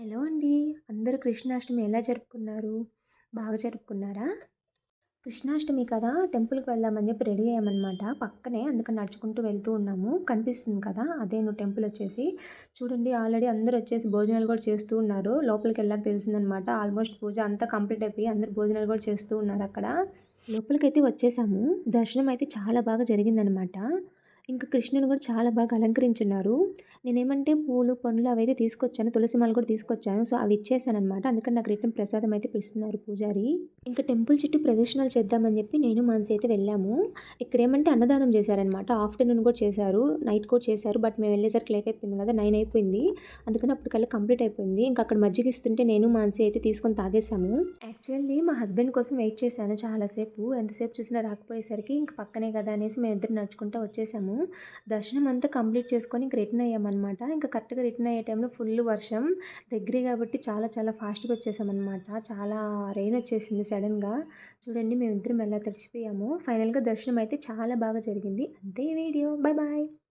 Hello అండి. అందరూ కృష్ణాష్టమి ఎలా జరుపుకున్నారు? బాగా జరుపుకున్నారా? కృష్ణాష్టమి కదా! టెంపుల్‌కి వెళ్దామని చెప్పి రెడీ అయ్యామనమాట. పక్కనే అందుకని నడుచుకుంటూ వెళ్తూ ఉన్నాము. కనిపిస్తుంది కదా! అదేను టెంపులొచ్చేసి. చూడండి ఆల్రెడీ అందరొచ్చేసి భోజనాలు కూడా చేస్తూ ఉన్నారు. లోపలికెళ్ళాక తెలిసిందనమాట. ఆల్మోస్ట్ పూజ అంతా కంప్లీట్ అయిపోయి అందరూ భోజనాలు కూడా చేస్తూ ఉన్నారక్కడ. లోపలికైతే వచ్చేసాము. దర్శనం అయితే చాలా బాగా జరిగిందనమాట. ఇంకా కృష్ణుని కూడా చాలా బాగా అలంకరించున్నారు. నేనేమంటే పూలు, పండ్లు అవైతే తీసుకొచ్చాను. తులసి మాల కూడా తీసుకొచ్చాను. సో, అవి ఇచ్చేసాననమాట. అందుకని నాకు రిటర్న్ ప్రసాదం అయితే ఇస్తున్నారు పూజారి. ఇంకా టెంపుల్ చుట్టూ ప్రదక్షిణాలు చేద్దామని చెప్పి నేను, మానసి అయితే వెళ్ళాము. ఇక్కడేమంటే అన్నదానం చేశారనమాట. ఆఫ్టర్‌నూన్ కూడా చేశారు. నైట్ కూడా చేశారు. బట్ మేము వెళ్ళేసరికి లేట్ అయిపోయింది కదా! 9 అయిపోయింది. అందుకని అప్పటికల్లా కంప్లీట్ అయిపోయింది. ఇంకా అక్కడ మజ్జిగ ఇస్తుంటే నేను, మానసి అయితే తీసుకొని తాగేసాము. యాక్చువల్లీ మా హస్బెండ్ కోసం వెయిట్ చేశాను చాలా సేపు. ఎంతసేపు చూసినా రాకపోయేసరికి ఇంక పక్కనే కదా అనేసి మేమిద్దరం నడుచుకుంటా వచ్చేసాము. దర్శనం అంతా కంప్లీట్ చేసుకొని ఇంక రిటర్న్ అయ్యామనమాట. ఇంక కరెక్ట్‌గా రిటర్న్ అయ్యే టైంలో ఫుల్ వర్షం. దగ్గరే కాబట్టి చాలా చాలా ఫాస్ట్‌గా వచ్చేసామనమాట. చాలా రెయిన్ వచ్చేసింది సడెన్‌గా. చూడండి మేమిద్దరం ఎలా తడిచిపోయామో. ఫైనల్‌గా దర్శనం అయితే చాలా బాగా జరిగింది. అంతే ఈ వీడియో. Bye bye.